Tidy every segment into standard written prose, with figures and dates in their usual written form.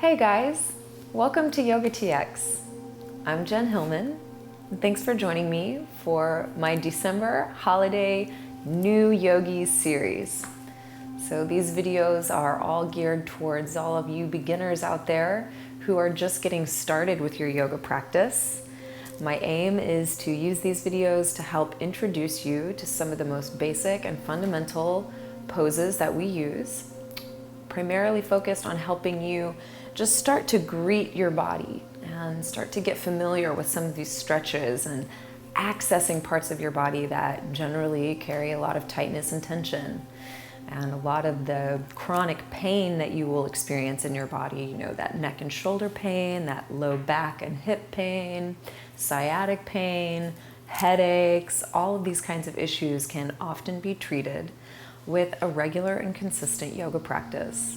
Hey guys, welcome to Yoga TX. I'm Jen Hilman, and thanks for joining me for my December holiday New Yogis series. So these videos are all geared towards all of you beginners out there who are just getting started with your yoga practice. My aim is to use these videos to help introduce you to some of the most basic and fundamental poses that we use, primarily focused on helping you just start to greet your body and start to get familiar with some of these stretches and accessing parts of your body that generally carry a lot of tightness and tension and a lot of the chronic pain that you will experience in your body, you know, that neck and shoulder pain, that low back and hip pain, sciatic pain, headaches. All of these kinds of issues can often be treated with a regular and consistent yoga practice.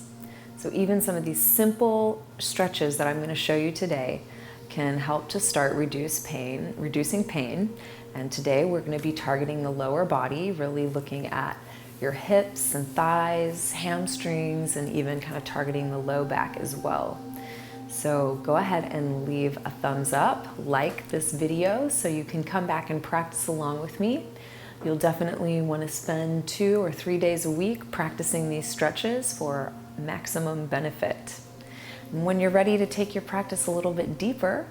So even some of these simple stretches that I'm going to show you today can help to start reducing pain. And today we're going to be targeting the lower body, really looking at your hips and thighs, hamstrings, and even kind of targeting the low back as well. So go ahead and leave a thumbs up, like this video so you can come back and practice along with me. You'll definitely want to spend 2 or 3 days a week practicing these stretches for maximum benefit. And when you're ready to take your practice a little bit deeper,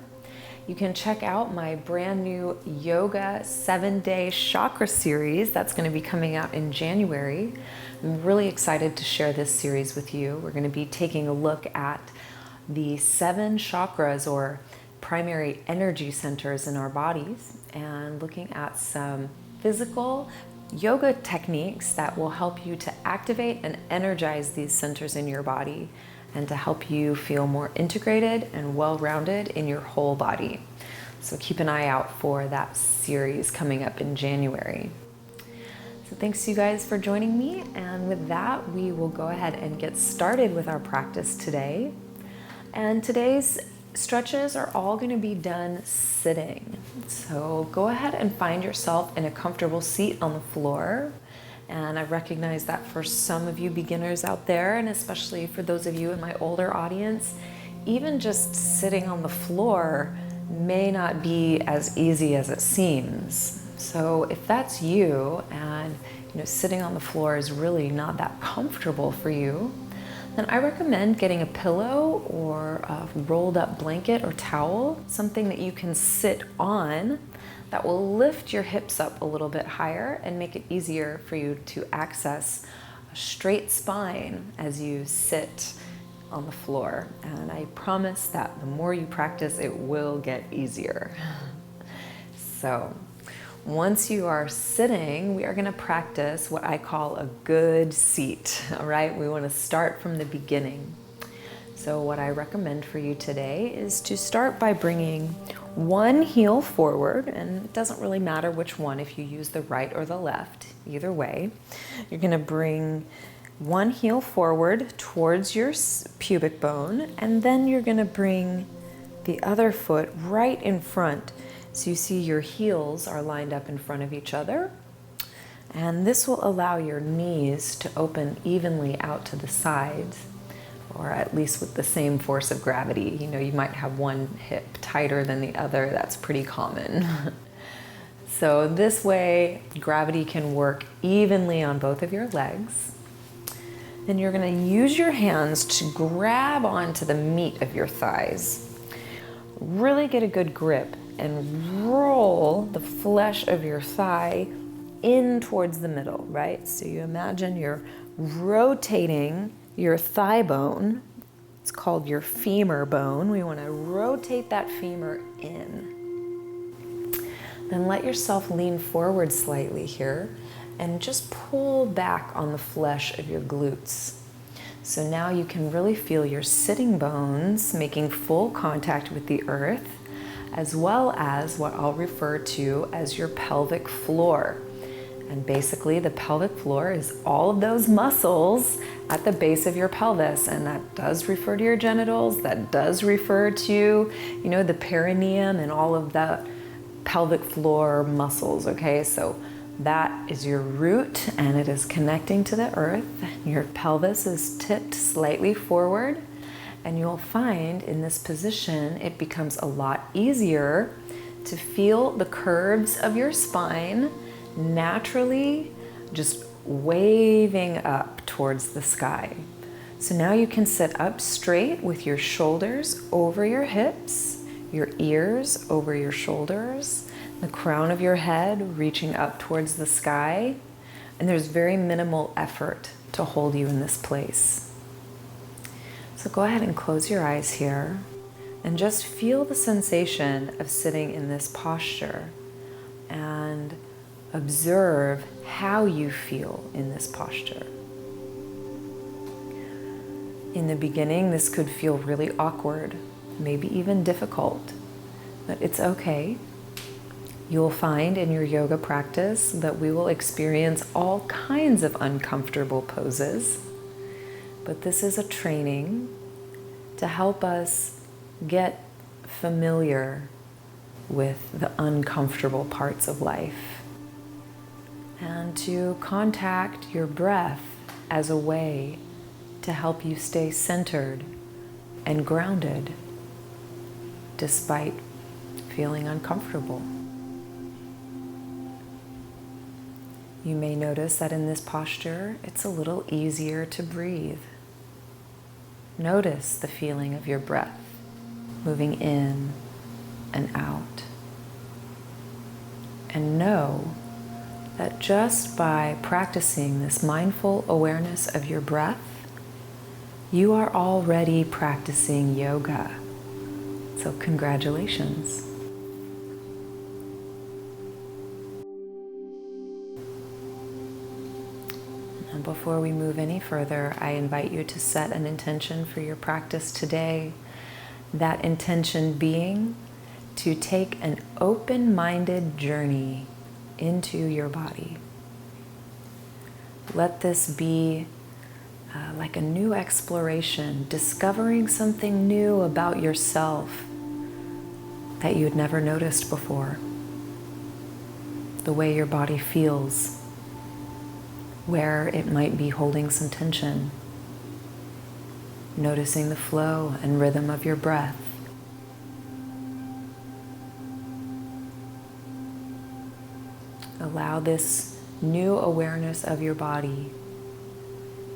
you can check out my brand new Yoga 7-Day Chakra series that's going to be coming out in January. I'm really excited to share this series with you. We're going to be taking a look at the 7 chakras or primary energy centers in our bodies and looking at some physical yoga techniques that will help you to activate and energize these centers in your body and to help you feel more integrated and well-rounded in your whole body. So keep an eye out for that series coming up in January. So thanks you guys for joining me, and with that we will go ahead and get started with our practice today. And today's stretches are all going to be done sitting. So go ahead and find yourself in a comfortable seat on the floor. And I recognize that for some of you beginners out there, and especially for those of you in my older audience, even just sitting on the floor may not be as easy as it seems. So if that's you and sitting on the floor is really not that comfortable for you, then I recommend getting a pillow or a rolled up blanket or towel, something that you can sit on that will lift your hips up a little bit higher and make it easier for you to access a straight spine as you sit on the floor. And I promise that the more you practice, it will get easier. So once you are sitting, we are going to practice what I call a good seat, all right? We want to start from the beginning. So what I recommend for you today is to start by bringing one heel forward, and it doesn't really matter which one, if you use the right or the left, either way. You're going to bring one heel forward towards your pubic bone, and then you're going to bring the other foot right in front. So you see your heels are lined up in front of each other, and this will allow your knees to open evenly out to the sides, or at least with the same force of gravity. You might have one hip tighter than the other. That's pretty common. So this way, gravity can work evenly on both of your legs. Then you're going to use your hands to grab onto the meat of your thighs. Really get a good grip and roll the flesh of your thigh in towards the middle, right? So you imagine you're rotating your thigh bone. It's called your femur bone. We want to rotate that femur in. Then let yourself lean forward slightly here and just pull back on the flesh of your glutes. So now you can really feel your sitting bones making full contact with the earth, as well as what I'll refer to as your pelvic floor. And basically the pelvic floor is all of those muscles at the base of your pelvis, and that does refer to your genitals, that does refer to, the perineum and all of the pelvic floor muscles, okay? So that is your root, and it is connecting to the earth. Your pelvis is tipped slightly forward, And you'll find in this position, it becomes a lot easier to feel the curves of your spine naturally just waving up towards the sky. So now you can sit up straight with your shoulders over your hips, your ears over your shoulders, the crown of your head reaching up towards the sky. And there's very minimal effort to hold you in this place. So go ahead and close your eyes here and just feel the sensation of sitting in this posture and observe how you feel in this posture. In the beginning, this could feel really awkward, maybe even difficult, but it's okay. You'll find in your yoga practice that we will experience all kinds of uncomfortable poses, but this is a training to help us get familiar with the uncomfortable parts of life and to contact your breath as a way to help you stay centered and grounded despite feeling uncomfortable. You may notice that in this posture, it's a little easier to breathe. Notice the feeling of your breath moving in and out. And know that just by practicing this mindful awareness of your breath, you are already practicing yoga. So congratulations. And before we move any further, I invite you to set an intention for your practice today. That intention being to take an open-minded journey into your body. Let this be like a new exploration, discovering something new about yourself that you had never noticed before. The way your body feels, where it might be holding some tension, noticing the flow and rhythm of your breath. Allow this new awareness of your body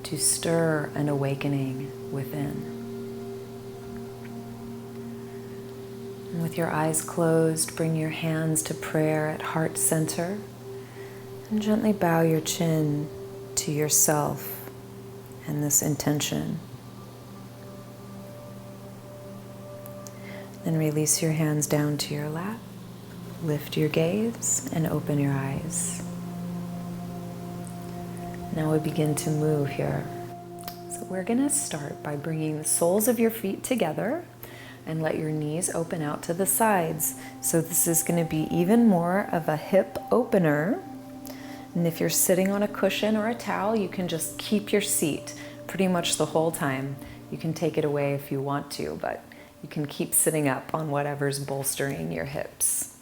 to stir an awakening within. And with your eyes closed, bring your hands to prayer at heart center and gently bow your chin to yourself and this intention. Then release your hands down to your lap, lift your gaze, and open your eyes. Now we begin to move here. So we're going to start by bringing the soles of your feet together and let your knees open out to the sides. So this is going to be even more of a hip opener. And if you're sitting on a cushion or a towel, you can just keep your seat pretty much the whole time. You can take it away if you want to, but you can keep sitting up on whatever's bolstering your hips.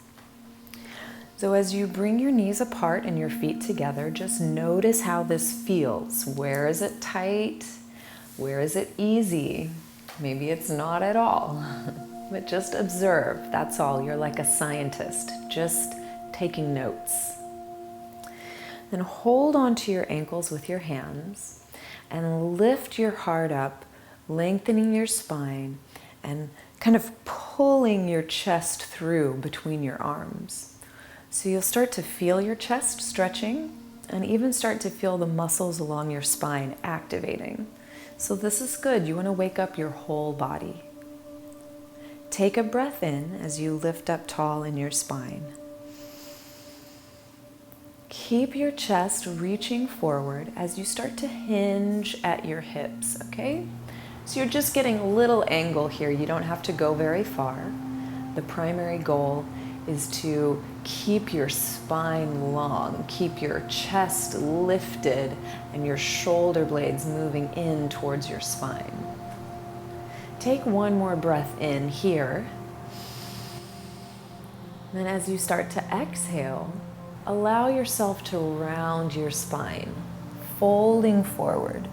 So as you bring your knees apart and your feet together, just notice how this feels. Where is it tight? Where is it easy? Maybe it's not at all, but just observe. That's all. You're like a scientist, just taking notes. Then hold onto your ankles with your hands and lift your heart up, lengthening your spine and kind of pulling your chest through between your arms. So you'll start to feel your chest stretching and even start to feel the muscles along your spine activating. So this is good. You want to wake up your whole body. Take a breath in as you lift up tall in your spine. Keep your chest reaching forward as you start to hinge at your hips, okay? So you're just getting a little angle here. You don't have to go very far. The primary goal is to keep your spine long, keep your chest lifted and your shoulder blades moving in towards your spine. Take one more breath in here. Then as you start to exhale, allow yourself to round your spine, folding forward,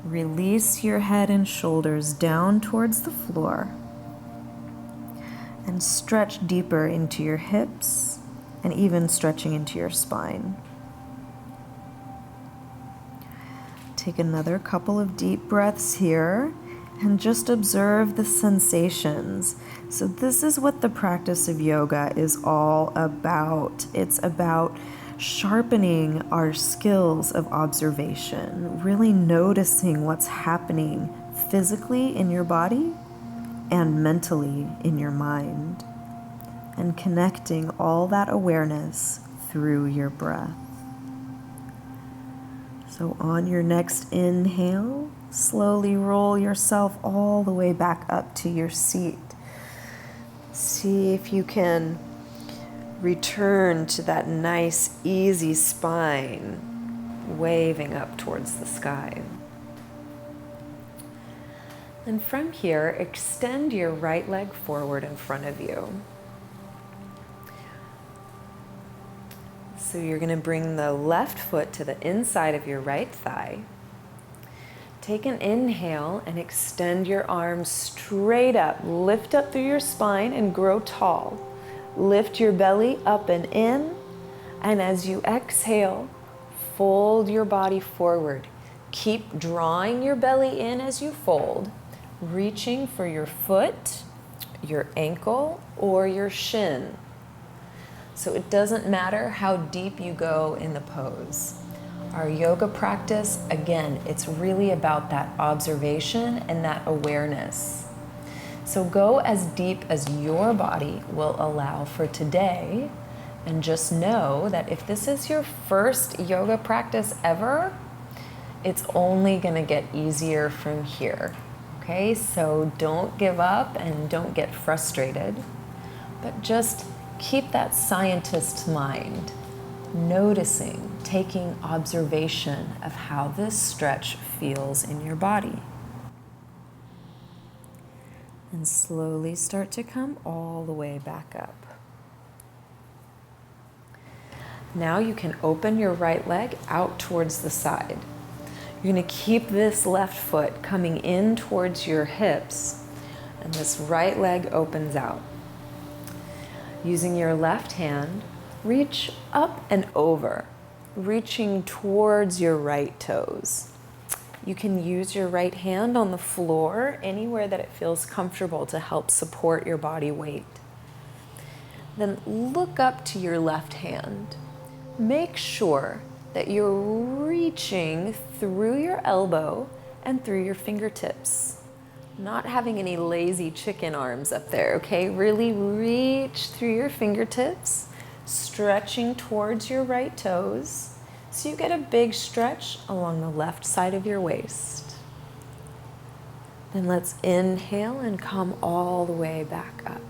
Release your head and shoulders down towards the floor and stretch deeper into your hips and even stretching into your spine. Take another couple of deep breaths here and just observe the sensations. So this is what the practice of yoga is all about. It's about sharpening our skills of observation, really noticing what's happening physically in your body and mentally in your mind, and connecting all that awareness through your breath. So on your next inhale, slowly roll yourself all the way back up to your seat. See if you can return to that nice, easy spine, waving up towards the sky. And from here, extend your right leg forward in front of you. So you're going to bring the left foot to the inside of your right thigh. Take an inhale and extend your arms straight up. Lift up through your spine and grow tall. Lift your belly up and in. And as you exhale, fold your body forward. Keep drawing your belly in as you fold, reaching for your foot, your ankle, or your shin. So it doesn't matter how deep you go in the pose. Our yoga practice, again, it's really about that observation and that awareness. So go as deep as your body will allow for today, and just know that if this is your first yoga practice ever, it's only going to get easier from here. Okay, so don't give up and don't get frustrated, but just keep that scientist's mind, noticing, taking observation of how this stretch feels in your body. And slowly start to come all the way back up. Now you can open your right leg out towards the side. You're going to keep this left foot coming in towards your hips, and this right leg opens out. Using your left hand, reach up and over, reaching towards your right toes. You can use your right hand on the floor, anywhere that it feels comfortable to help support your body weight. Then look up to your left hand. Make sure that you're reaching through your elbow and through your fingertips. Not having any lazy chicken arms up there, okay? Really reach through your fingertips, stretching towards your right toes, so you get a big stretch along the left side of your waist. Then let's inhale and come all the way back up.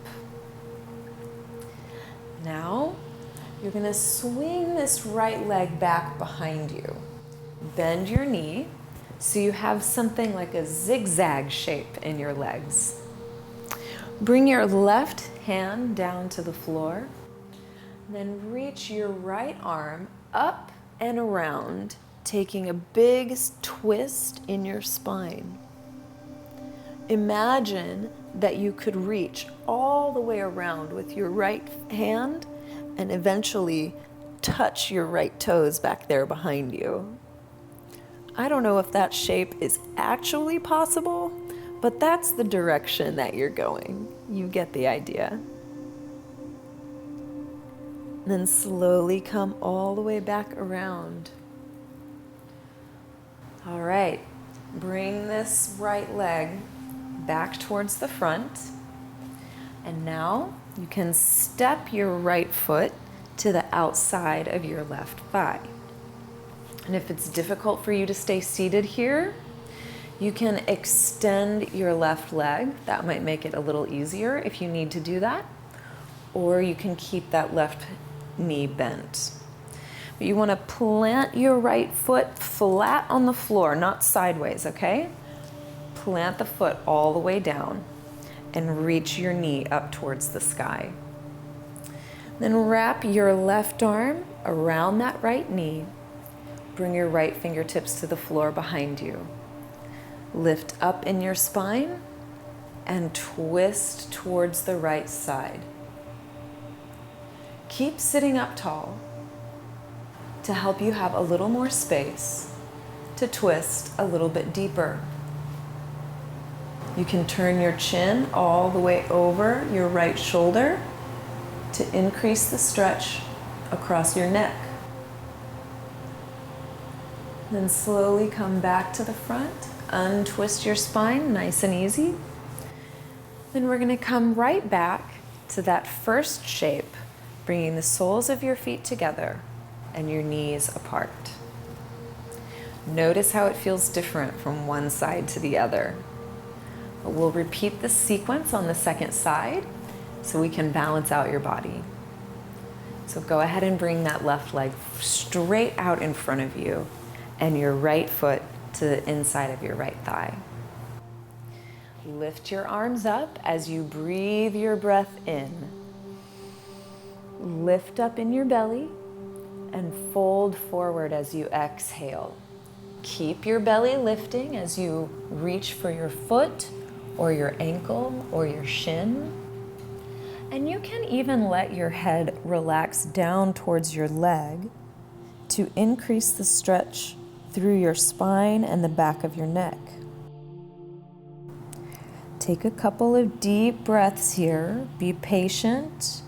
Now, you're gonna swing this right leg back behind you. Bend your knee, so you have something like a zigzag shape in your legs. Bring your left hand down to the floor, then reach your right arm up and around, taking a big twist in your spine. Imagine that you could reach all the way around with your right hand and eventually touch your right toes back there behind you. I don't know if that shape is actually possible, but that's the direction that you're going. You get the idea. Then slowly come all the way back around. All right, bring this right leg back towards the front. And now you can step your right foot to the outside of your left thigh. And if it's difficult for you to stay seated here, you can extend your left leg. That might make it a little easier if you need to do that. Or you can keep that left knee bent. But you want to plant your right foot flat on the floor, not sideways, okay? Plant the foot all the way down and reach your knee up towards the sky. Then wrap your left arm around that right knee. Bring your right fingertips to the floor behind you. Lift up in your spine and twist towards the right side. Keep sitting up tall to help you have a little more space to twist a little bit deeper. You can turn your chin all the way over your right shoulder to increase the stretch across your neck. Then slowly come back to the front, untwist your spine, nice and easy. Then we're going to come right back to that first shape, bringing the soles of your feet together and your knees apart. Notice how it feels different from one side to the other. But we'll repeat the sequence on the second side so we can balance out your body. So go ahead and bring that left leg straight out in front of you and your right foot to the inside of your right thigh. Lift your arms up as you breathe your breath in. Lift up in your belly and fold forward as you exhale. Keep your belly lifting as you reach for your foot or your ankle or your shin. And you can even let your head relax down towards your leg to increase the stretch through your spine and the back of your neck. Take a couple of deep breaths here. Be patient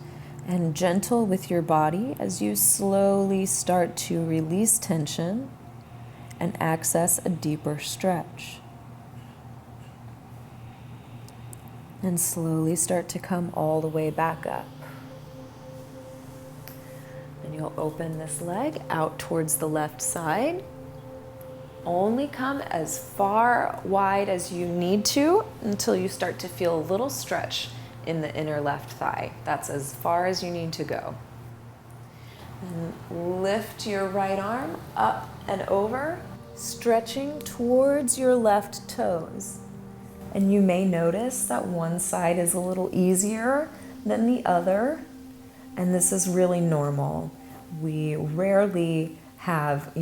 and gentle with your body as you slowly start to release tension and access a deeper stretch. And slowly start to come all the way back up. And you'll open this leg out towards the left side. Only come as far wide as you need to until you start to feel a little stretch in the inner left thigh. That's as far as you need to go. And lift your right arm up and over, stretching towards your left toes. And you may notice that one side is a little easier than the other, and this is really normal. We rarely have,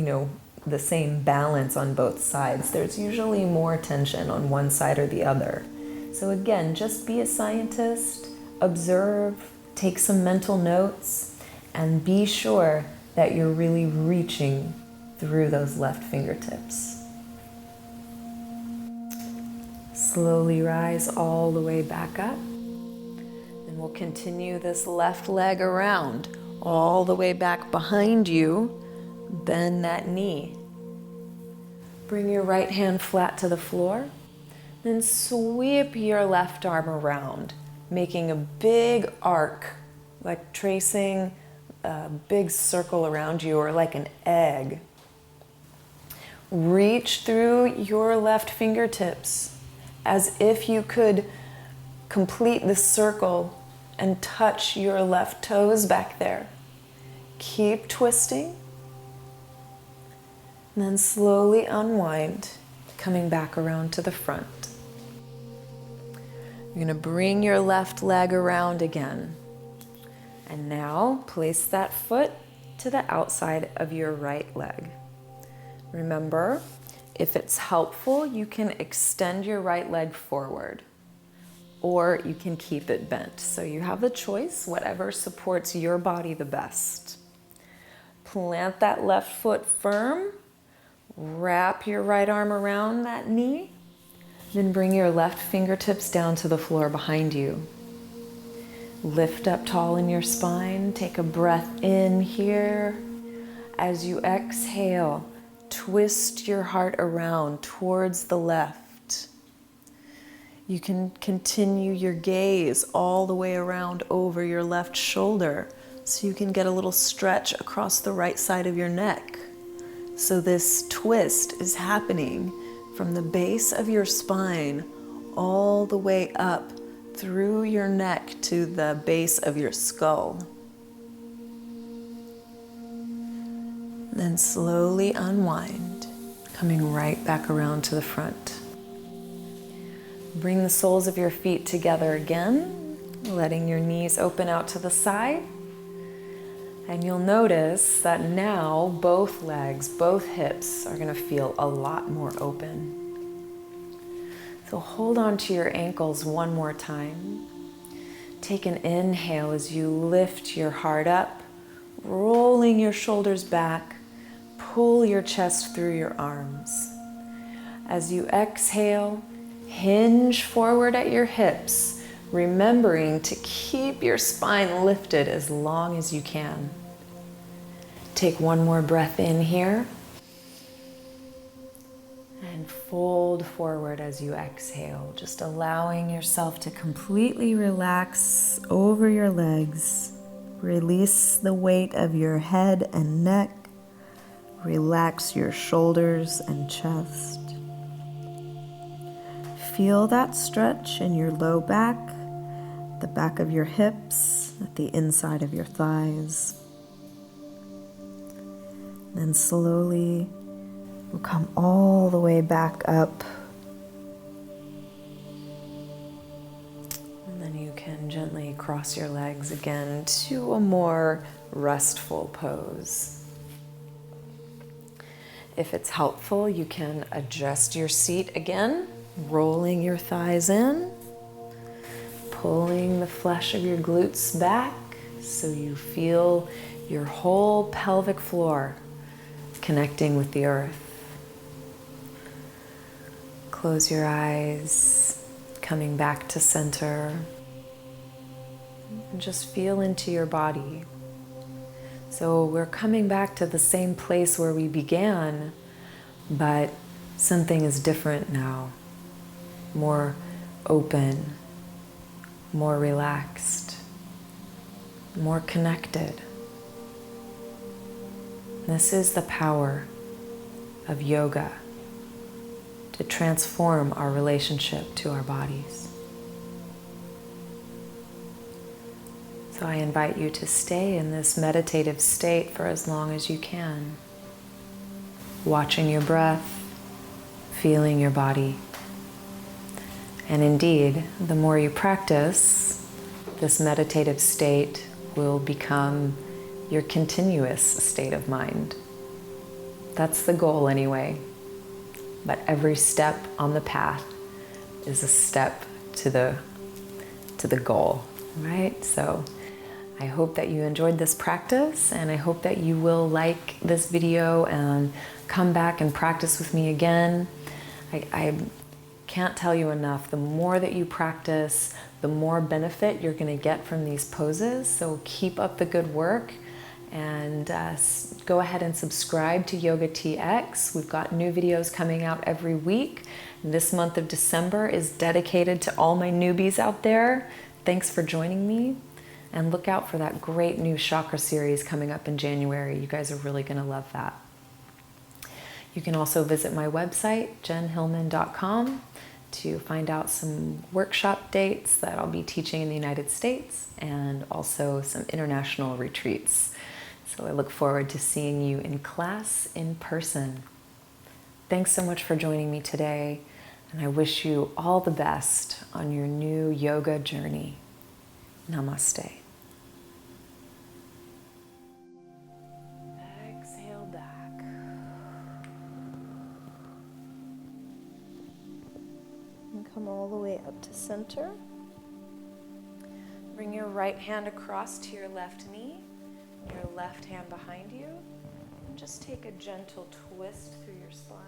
the same balance on both sides. There's usually more tension on one side or the other. So again, just be a scientist, observe, take some mental notes, and be sure that you're really reaching through those left fingertips. Slowly rise all the way back up. And we'll continue this left leg around all the way back behind you. Bend that knee. Bring your right hand flat to the floor. Then sweep your left arm around, making a big arc, like tracing a big circle around you or like an egg. Reach through your left fingertips as if you could complete the circle and touch your left toes back there. Keep twisting. And then slowly unwind, coming back around to the front. You're going to bring your left leg around again. And now place that foot to the outside of your right leg. Remember, if it's helpful, you can extend your right leg forward, or you can keep it bent. So you have the choice, whatever supports your body the best. Plant that left foot firm, wrap your right arm around that knee, then bring your left fingertips down to the floor behind you. Lift up tall in your spine, take a breath in here. As you exhale, twist your heart around towards the left. You can continue your gaze all the way around over your left shoulder so you can get a little stretch across the right side of your neck. So this twist is happening from the base of your spine all the way up through your neck to the base of your skull. Then slowly unwind, coming right back around to the front. Bring the soles of your feet together again, letting your knees open out to the side. And you'll notice that now both legs, both hips are going to feel a lot more open. So hold on to your ankles one more time. Take an inhale as you lift your heart up, rolling your shoulders back, pull your chest through your arms. As you exhale, hinge forward at your hips, remembering to keep your spine lifted as long as you can. Take one more breath in here and fold forward as you exhale, just allowing yourself to completely relax over your legs. Release the weight of your head and neck. Relax your shoulders and chest. Feel that stretch in your low back, the back of your hips, at the inside of your thighs. Then slowly we'll come all the way back up. And then you can gently cross your legs again to a more restful pose. If it's helpful, you can adjust your seat again, rolling your thighs in, pulling the flesh of your glutes back so you feel your whole pelvic floor connecting with the earth. Close your eyes, coming back to center, and just feel into your body. So we're coming back to the same place where we began, but something is different now. More open, more relaxed, more connected. This is the power of yoga to transform our relationship to our bodies. So I invite you to stay in this meditative state for as long as you can, watching your breath, feeling your body. And indeed, the more you practice, this meditative state will become your continuous state of mind. That's the goal anyway. But every step on the path is a step to the goal, right? So I hope that you enjoyed this practice, and I hope that you will like this video and come back and practice with me again. I can't tell you enough, the more that you practice, the more benefit you're going to get from these poses. So keep up the good work, and go ahead and subscribe to Yoga TX. We've got new videos coming out every week. This month of December is dedicated to all my newbies out there. Thanks for joining me. And look out for that great new chakra series coming up in January. You guys are really going to love that. You can also visit my website, jenhilman.com, to find out some workshop dates that I'll be teaching in the United States, and also some international retreats. So I look forward to seeing you in class in person. Thanks so much for joining me today, and I wish you all the best on your new yoga journey. Namaste. Exhale back. And come all the way up to center. Bring your right hand across to your left knee, your left hand behind you, and just take a gentle twist through your spine.